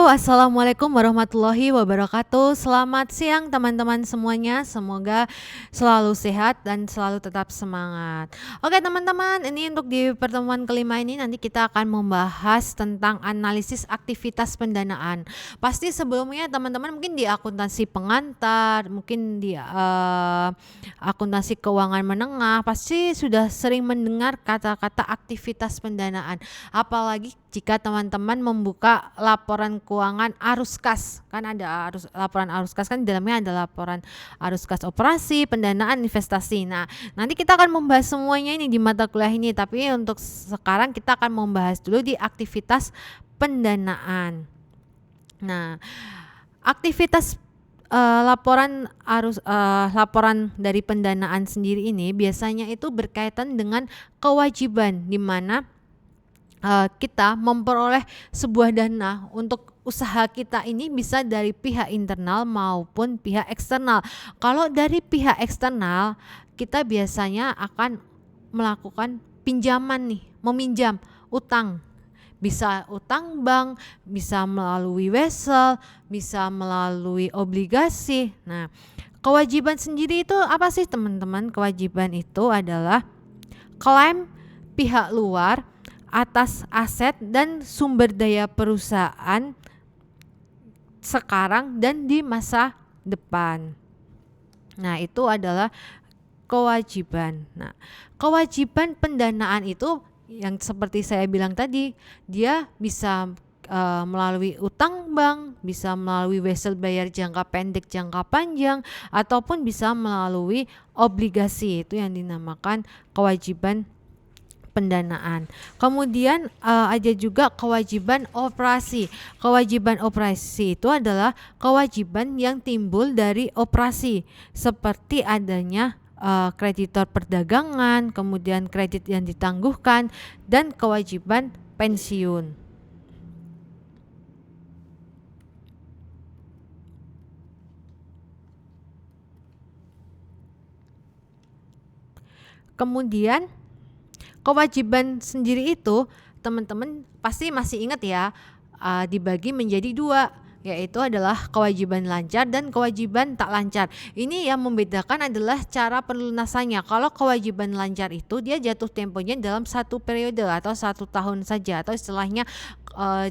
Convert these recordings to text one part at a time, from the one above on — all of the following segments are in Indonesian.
Assalamualaikum warahmatullahi wabarakatuh. Selamat siang teman-teman semuanya. Semoga selalu sehat dan selalu tetap semangat. Oke teman-teman, ini untuk di pertemuan kelima ini nanti kita akan membahas tentang analisis aktivitas pendanaan. Pasti sebelumnya teman-teman mungkin di akuntansi pengantar, mungkin di akuntansi keuangan menengah, pasti sudah sering mendengar kata-kata aktivitas pendanaan. Apalagi jika teman-teman membuka laporan keuangan arus kas, kan ada laporan arus kas, kan di dalamnya ada laporan arus kas operasi, pendanaan, investasi. Nah, nanti kita akan membahas semuanya ini di mata kuliah ini, tapi untuk sekarang kita akan membahas dulu di aktivitas pendanaan. Nah, aktivitas laporan dari pendanaan sendiri ini biasanya itu berkaitan dengan kewajiban, di mana kita memperoleh sebuah dana untuk usaha kita ini bisa dari pihak internal maupun pihak eksternal. Kalau dari pihak eksternal, kita biasanya akan melakukan pinjaman nih, meminjam utang. Bisa utang bank, bisa melalui wesel, bisa melalui obligasi. Nah, kewajiban sendiri itu apa sih teman-teman? Kewajiban itu adalah klaim pihak luar atas aset dan sumber daya perusahaan sekarang dan di masa depan. Nah, itu adalah kewajiban. Nah, kewajiban pendanaan itu yang seperti saya bilang tadi, dia bisa melalui utang bank, bisa melalui wesel bayar jangka pendek, jangka panjang, ataupun bisa melalui obligasi, itu yang dinamakan kewajiban pendanaan. Kemudian ada juga kewajiban operasi. Kewajiban operasi itu adalah kewajiban yang timbul dari operasi, seperti adanya kreditor perdagangan, kemudian kredit yang ditangguhkan, dan kewajiban pensiun. Kemudian kewajiban sendiri itu teman-teman pasti masih ingat ya, dibagi menjadi dua, yaitu adalah kewajiban lancar dan kewajiban tak lancar. Ini yang membedakan adalah cara pelunasannya. Kalau kewajiban lancar itu dia jatuh temponya dalam satu periode atau 1 tahun saja, atau istilahnya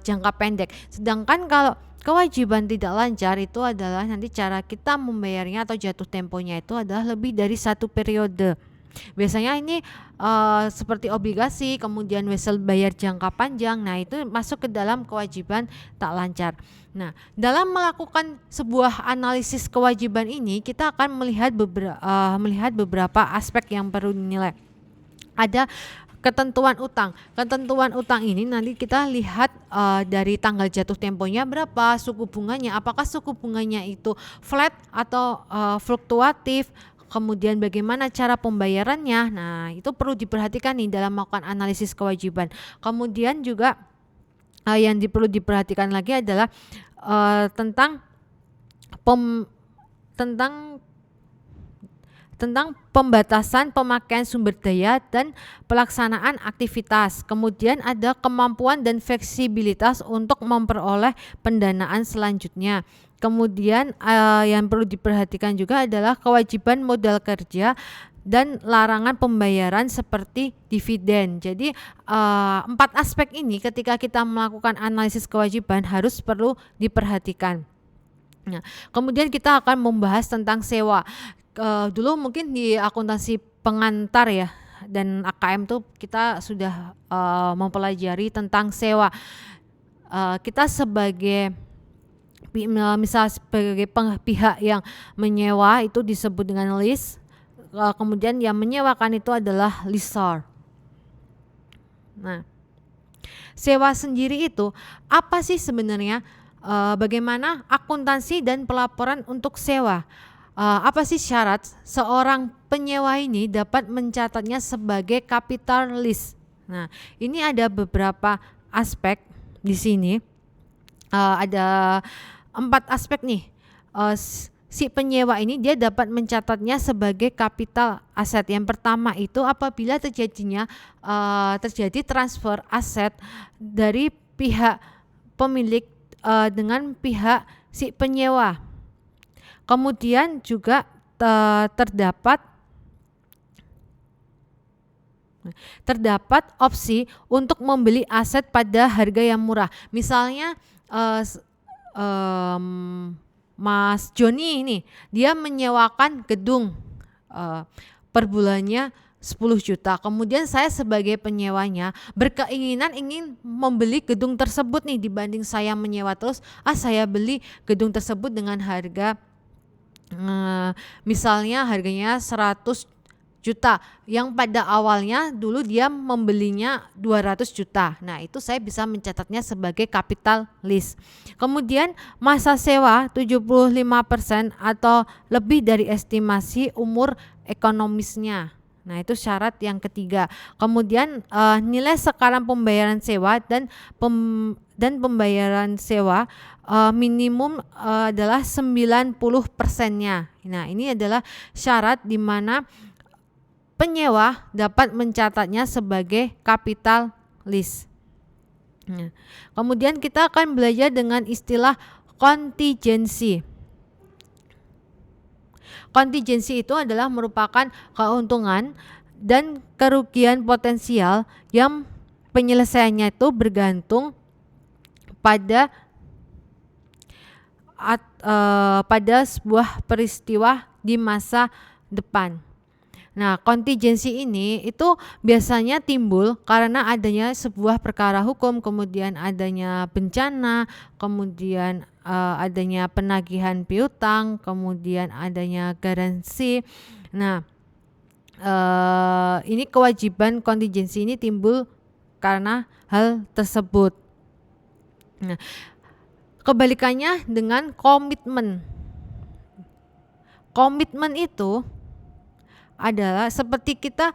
jangka pendek. Sedangkan kalau kewajiban tidak lancar itu adalah nanti cara kita membayarnya atau jatuh temponya itu adalah lebih dari 1 periode. Biasanya ini seperti obligasi, kemudian wesel bayar jangka panjang. Nah, itu masuk ke dalam kewajiban tak lancar. Nah, dalam melakukan sebuah analisis kewajiban ini, kita akan melihat beberapa aspek yang perlu dinilai. Ada ketentuan utang. Ketentuan utang ini nanti kita lihat dari tanggal jatuh temponya berapa, suku bunganya, apakah suku bunganya itu flat atau fluktuatif, kemudian bagaimana cara pembayarannya. Nah, itu perlu diperhatikan nih dalam melakukan analisis kewajiban. Kemudian juga yang perlu diperhatikan lagi adalah tentang pembatasan pemakaian sumber daya dan pelaksanaan aktivitas. Kemudian ada kemampuan dan fleksibilitas untuk memperoleh pendanaan selanjutnya. Kemudian yang perlu diperhatikan juga adalah kewajiban modal kerja dan larangan pembayaran seperti dividen. Jadi 4 aspek ini ketika kita melakukan analisis kewajiban harus perlu diperhatikan. Nah, kemudian kita akan membahas tentang sewa. Dulu mungkin di akuntansi pengantar ya dan AKM tuh kita sudah mempelajari tentang sewa. Kita sebagai pihak yang menyewa itu disebut dengan lease, kemudian yang menyewakan itu adalah lessor. Nah, sewa sendiri itu apa sih sebenarnya? Bagaimana akuntansi dan pelaporan untuk sewa? Apa sih syarat seorang penyewa ini dapat mencatatnya sebagai capital lease? Nah, ini ada beberapa aspek di sini. Ada 4 aspek nih. Si penyewa ini dia dapat mencatatnya sebagai capital aset. Yang pertama itu apabila terjadi transfer aset dari pihak pemilik dengan pihak si penyewa. Kemudian juga terdapat opsi untuk membeli aset pada harga yang murah. Misalnya Mas Joni ini, dia menyewakan gedung per bulannya 10 juta. Kemudian saya sebagai penyewanya berkeinginan ingin membeli gedung tersebut nih, dibanding saya menyewa terus, saya beli gedung tersebut dengan harga misalnya harganya 100 juta, yang pada awalnya dulu dia membelinya 200 juta. Nah, itu saya bisa mencatatnya sebagai capital lease. Kemudian masa sewa 75% atau lebih dari estimasi umur ekonomisnya. Nah, itu syarat yang ketiga. Kemudian nilai sekarang pembayaran sewa dan pembayaran sewa minimum adalah 90%-nya. Nah, ini adalah syarat di mana penyewa dapat mencatatnya sebagai capital lease. Nah, kemudian kita akan belajar dengan istilah kontingensi. Kontingensi itu adalah merupakan keuntungan dan kerugian potensial yang penyelesaiannya itu bergantung pada sebuah peristiwa di masa depan. Nah, kontingensi ini itu biasanya timbul karena adanya sebuah perkara hukum, kemudian adanya bencana, kemudian adanya penagihan piutang, kemudian adanya garansi. Nah, ini kewajiban kontingensi ini timbul karena hal tersebut. Nah, kebalikannya dengan komitmen. Komitmen itu adalah seperti kita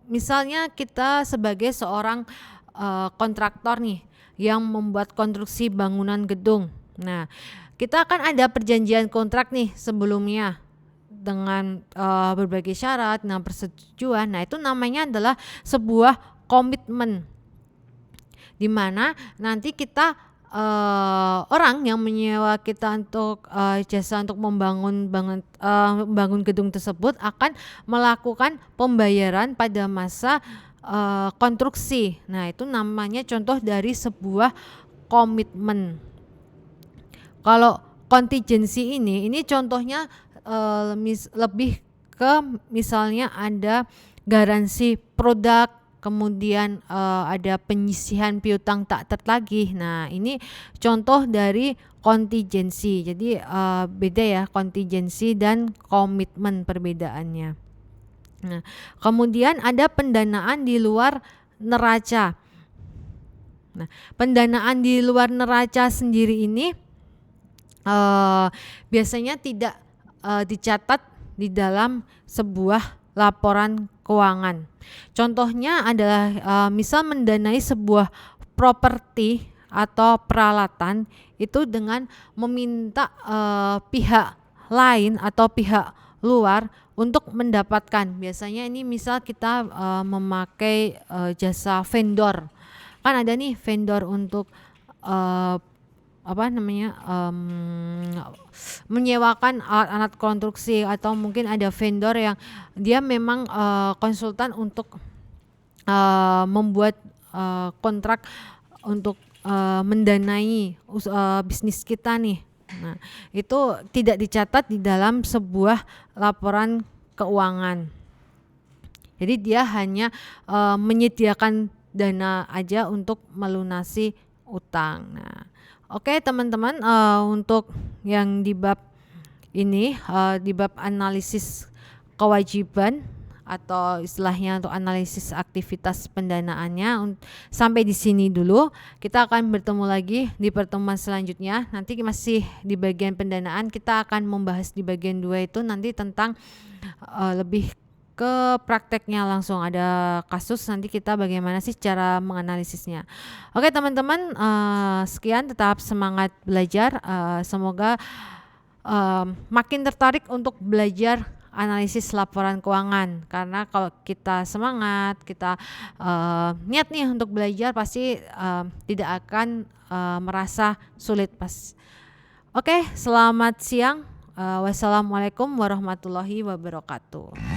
misalnya kita sebagai seorang kontraktor nih yang membuat konstruksi bangunan gedung. Nah, kita akan ada perjanjian kontrak nih sebelumnya dengan berbagai syarat, dengan persetujuan. Nah, itu namanya adalah sebuah komitmen, di mana nanti kita orang yang menyewa kita untuk jasa untuk membangun gedung tersebut akan melakukan pembayaran pada masa konstruksi. Nah, itu namanya contoh dari sebuah komitmen. Kalau kontingensi ini contohnya lebih ke misalnya ada garansi produk, kemudian ada penyisihan piutang tak tertagih. Nah, ini contoh dari kontingensi. Jadi beda ya kontingensi dan komitmen perbedaannya. Nah, kemudian ada pendanaan di luar neraca. Nah, pendanaan di luar neraca sendiri ini biasanya tidak dicatat di dalam sebuah laporan keuangan. Contohnya adalah misal mendanai sebuah properti atau peralatan itu dengan meminta pihak lain atau pihak luar untuk mendapatkan. Biasanya ini misal kita memakai jasa vendor. Kan ada nih vendor untuk menyewakan alat-alat konstruksi, atau mungkin ada vendor yang dia memang konsultan untuk membuat kontrak untuk mendanai bisnis kita nih. Nah, itu tidak dicatat di dalam sebuah laporan keuangan. Jadi dia hanya menyediakan dana aja untuk melunasi utang. Nah, oke teman-teman, untuk yang di bab ini, di bab analisis kewajiban atau istilahnya untuk analisis aktivitas pendanaannya, sampai di sini dulu. Kita akan bertemu lagi di pertemuan selanjutnya. Nanti masih di bagian pendanaan, kita akan membahas di bagian 2 itu nanti tentang lebih ke prakteknya, langsung ada kasus, nanti kita bagaimana sih cara menganalisisnya. Oke teman-teman, sekian, tetap semangat belajar. Semoga makin tertarik untuk belajar analisis laporan keuangan. Karena kalau kita semangat, kita niat nih untuk belajar, pasti tidak akan merasa sulit pas. Oke, selamat siang. Wassalamualaikum warahmatullahi wabarakatuh.